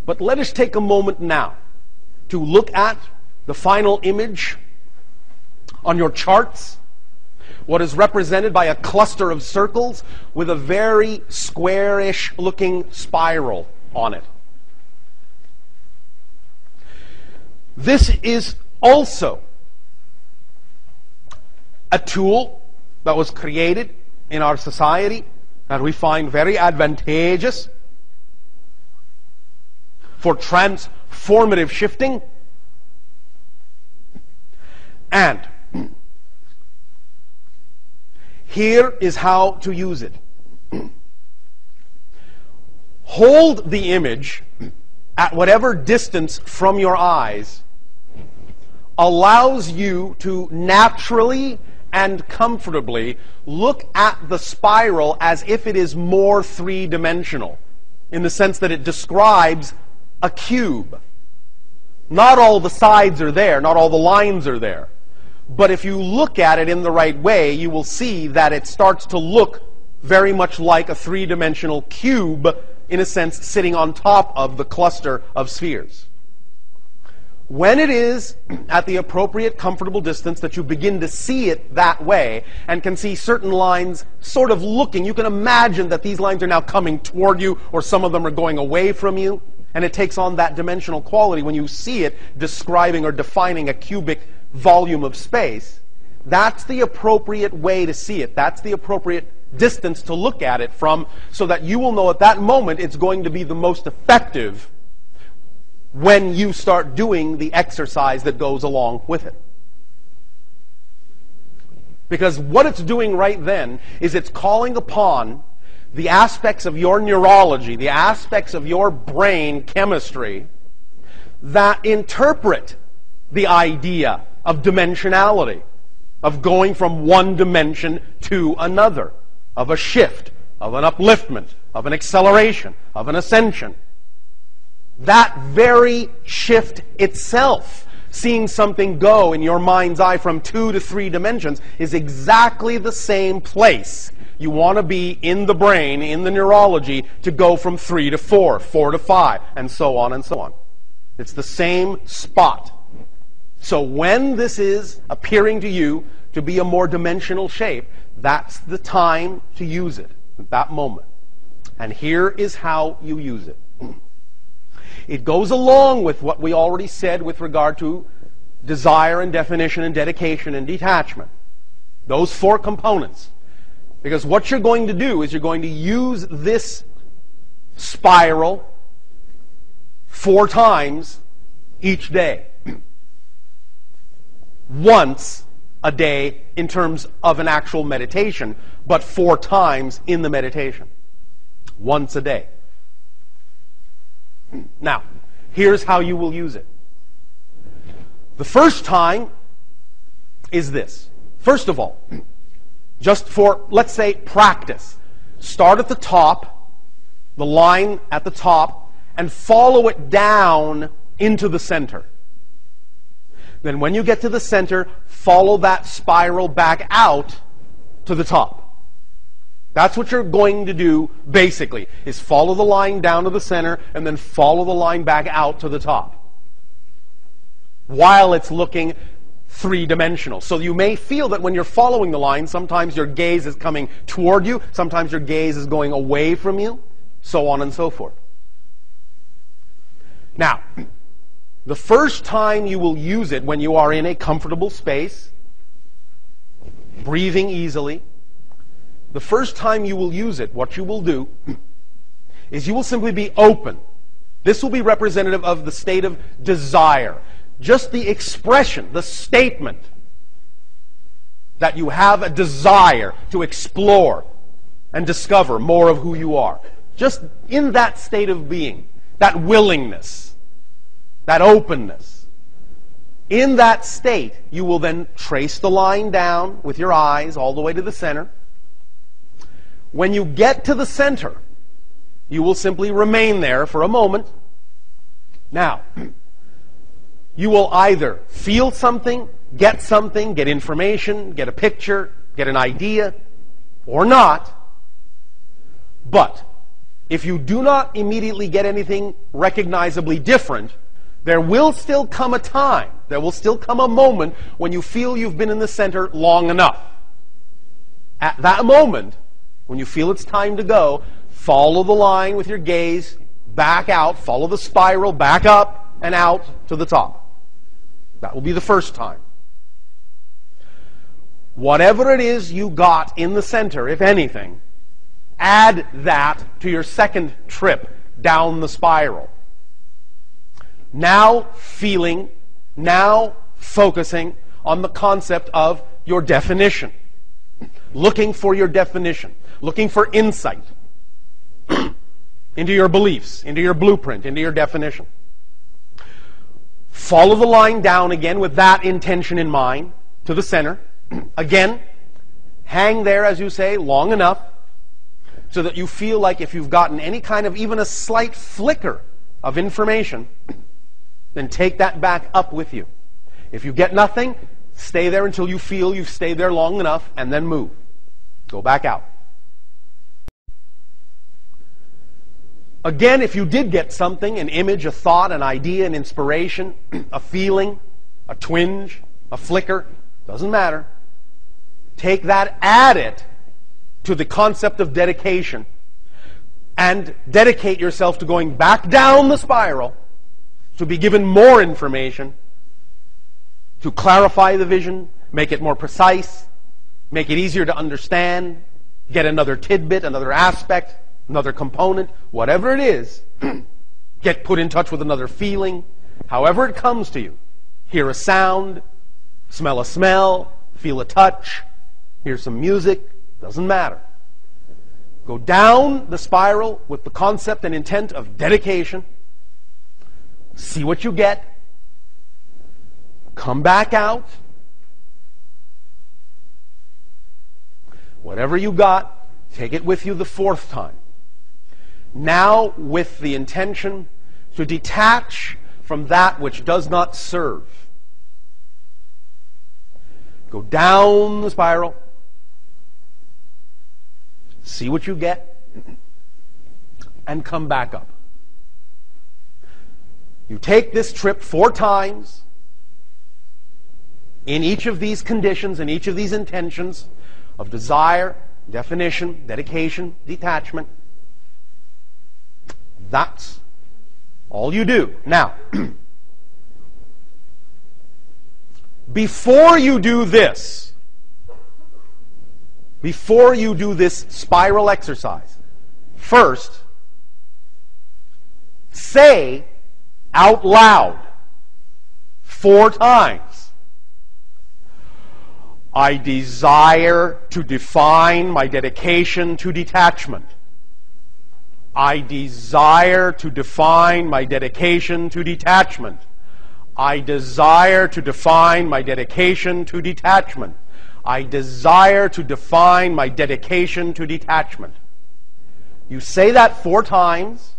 But let us take a moment now to look at the final image on your charts, what is represented by a cluster of circles with a very squarish looking spiral on it. This is also a tool that was created in our society that we find very advantageous for transformative shifting. And here is how to use it. Hold the image at whatever distance from your eyes allows you to naturally and comfortably look at the spiral as if it is more three-dimensional, in the sense that it describes a cube. Not all the sides are there, not all the lines are there. But if you look at it in the right way, you will see that it starts to look very much like a three-dimensional cube, in a sense, sitting on top of the cluster of spheres. When it is at the appropriate comfortable distance that you begin to see it that way and can see certain lines sort of looking, you can imagine that these lines are now coming toward you, or some of them are going away from you, and it takes on that dimensional quality when you see it describing or defining a cubic volume of space. That's the appropriate way to see it. That's the appropriate distance to look at it from, so that you will know at that moment it's going to be the most effective when you start doing the exercise that goes along with it. Because what it's doing right then is it's calling upon the aspects of your neurology, the aspects of your brain chemistry that interpret the idea of dimensionality, of going from one dimension to another, of a shift, of an upliftment, of an acceleration, of an ascension. That very shift itself, seeing something go in your mind's eye from 2 to 3 dimensions, is exactly the same place you want to be in the brain, in the neurology, to go from 3 to 4, 4 to 5, and so on and so on. It's the same spot. So when this is appearing to you to be a more dimensional shape, that's the time to use it, at that moment. And here is how you use it. It goes along with what we already said with regard to desire and definition and dedication and detachment. Those 4 components. Because what you're going to do is you're going to use this spiral 4 times each day. Once a day in terms of an actual meditation, but 4 times in the meditation. Once a day. Now, here's how you will use it. The first time is this. First of all, just for, let's say, practice, start at the top, the line at the top, and follow it down into the center. Then when you get to the center, follow that spiral back out to the top. That's what you're going to do, basically, is follow the line down to the center and then follow the line back out to the top, while it's looking three-dimensional. So you may feel that when you're following the line, sometimes your gaze is coming toward you, sometimes your gaze is going away from you, so on and so forth. Now, the first time you will use it when you are in a comfortable space, breathing easily, the first time you will use it, what you will do is you will simply be open. This will be representative of the state of desire. Just the expression, the statement that you have a desire to explore and discover more of who you are. Just in that state of being, that willingness, that openness. In that state, you will then trace the line down with your eyes all the way to the center. When you get to the center, you will simply remain there for a moment. Now, you will either feel something, get information, get a picture, get an idea, or not. But if you do not immediately get anything recognizably different, there will still come a time, there will still come a moment when you feel you've been in the center long enough. At that moment, when you feel it's time to go, follow the line with your gaze back out, follow the spiral back up and out to the top. That will be the first time. Whatever it is you got in the center, if anything, add that to your second trip down the spiral. Now feeling, now focusing on the concept of your definition. Looking for your definition. Looking for insight into your beliefs, into your blueprint, into your definition. Follow the line down again with that intention in mind to the center. Again, hang there, as you say, long enough so that you feel like if you've gotten any kind of even a slight flicker of information, then take that back up with you. If you get nothing, stay there until you feel you've stayed there long enough, and then move. Go back out. Again, if you did get something, an image, a thought, an idea, an inspiration, a feeling, a twinge, a flicker, doesn't matter. Take that, add it to the concept of dedication, and dedicate yourself to going back down the spiral to be given more information, to clarify the vision, make it more precise, make it easier to understand, get another tidbit, another aspect, another component, whatever it is. Get put in touch with another feeling, however it comes to you. Hear a sound, smell a smell, feel a touch, hear some music, doesn't matter. Go down the spiral with the concept and intent of dedication. See what you get. Come back out. Whatever you got, take it with you the fourth time. Now with the intention to detach from that which does not serve. Go down the spiral. See what you get. And come back up. You take this trip 4 times in each of these conditions, in each of these intentions of desire, definition, dedication, detachment. That's all you do. Now, before you do this spiral exercise, first, say out loud 4 times, I desire to define my dedication to detachment. I desire to define my dedication to detachment. I desire to define my dedication to detachment. I desire to define my dedication to detachment. You say that 4 times,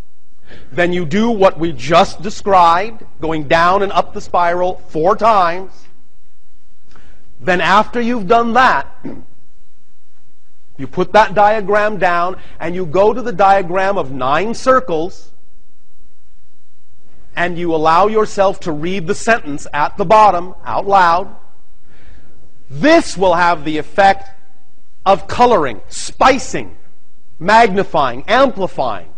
then you do what we just described, going down and up the spiral 4 times. Then after you've done that, you put that diagram down and you go to the diagram of 9 circles and you allow yourself to read the sentence at the bottom out loud. This will have the effect of coloring, spicing, magnifying, amplifying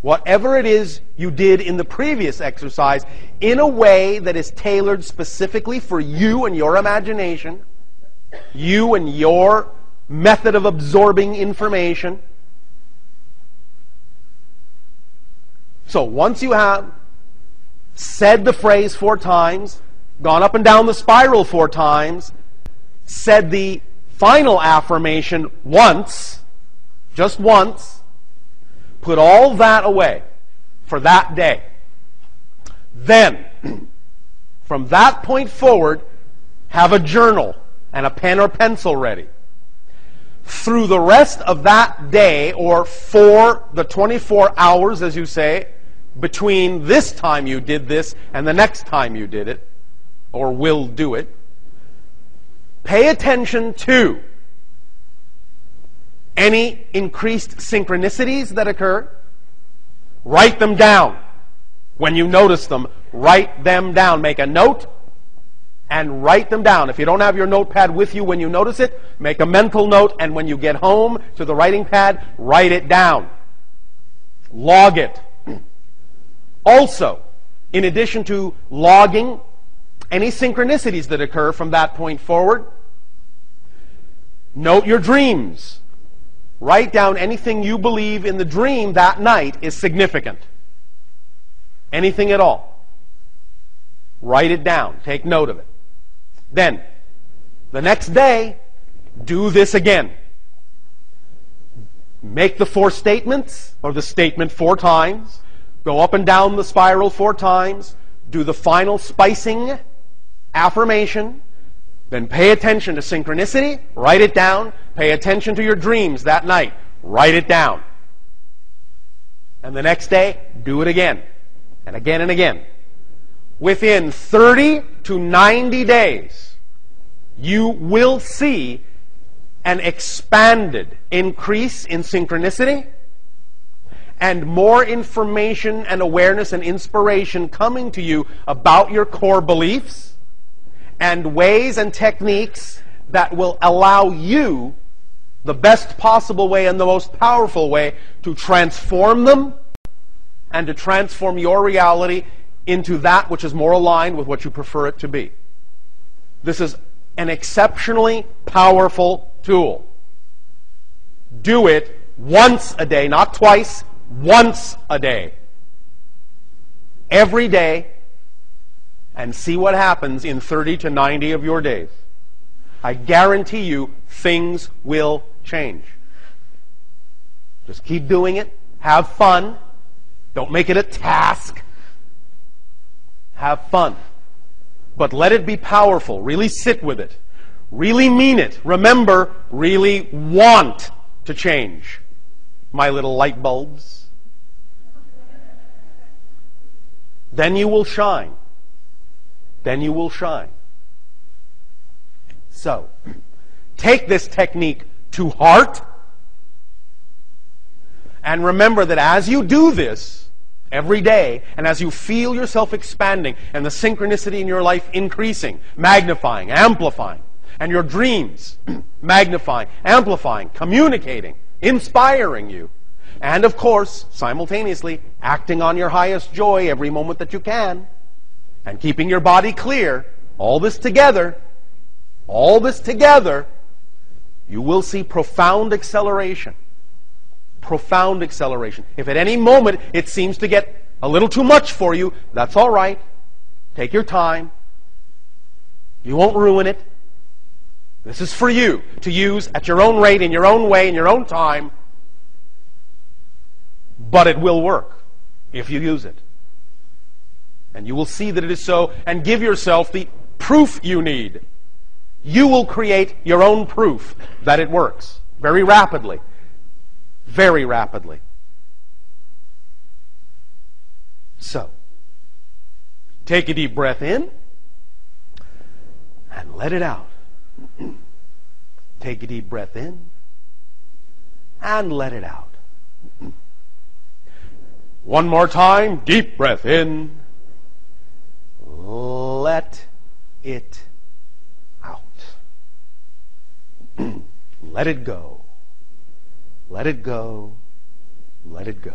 whatever it is you did in the previous exercise in a way that is tailored specifically for you and your imagination, you and your method of absorbing information. So once you have said the phrase 4 times, gone up and down the spiral 4 times, said the final affirmation once, just once, put all that away for that day. Then, from that point forward, have a journal and a pen or pencil ready. Through the rest of that day, or for the 24 hours, as you say, between this time you did this and the next time you did it, or will do it, pay attention to Any increased synchronicities that occur, write them down. When you notice them, write them down. Make a note and write them down. If you don't have your notepad with you when you notice it, make a mental note, and when you get home to the writing pad, write it down. Log it. Also, in addition to logging any synchronicities that occur from that point forward, note your dreams. Write down anything you believe in the dream that night is significant. Anything at all. Write it down. Take note of it. Then, the next day, do this again. Make the 4 statements, or the statement 4 times. Go up and down the spiral 4 times. Do the final spicing affirmation. Then pay attention to synchronicity. Write it down. Pay attention to your dreams that night. Write it down. And the next day, do it again. And again and again. Within 30 to 90 days, you will see an expanded increase in synchronicity and more information and awareness and inspiration coming to you about your core beliefs and ways and techniques that will allow you the best possible way and the most powerful way to transform them and to transform your reality into that which is more aligned with what you prefer it to be. This is an exceptionally powerful tool. Do it once a day, not twice, once a day. Every day, and see what happens in 30 to 90 of your days. I guarantee you things will change. Just keep doing it. Have fun. Don't make it a task. Have fun. But let it be powerful. Really sit with it. Really mean it. Remember, really want to change. My little light bulbs. Then you will shine. Then you will shine. So, take this technique to heart. And remember that as you do this every day, and as you feel yourself expanding, and the synchronicity in your life increasing, magnifying, amplifying, and your dreams magnifying, amplifying, communicating, inspiring you, and of course, simultaneously, acting on your highest joy every moment that you can, and keeping your body clear, all this together, you will see profound acceleration. Profound acceleration. If at any moment it seems to get a little too much for you, that's all right. Take your time. You won't ruin it. This is for you to use at your own rate, in your own way, in your own time. But it will work if you use it. And you will see that it is so, and give yourself the proof you need. You will create your own proof that it works very rapidly. Very rapidly. So, take a deep breath in and let it out. Take a deep breath in and let it out. One more time, deep breath in. Let it out. Let it go. Let it go. Let it go.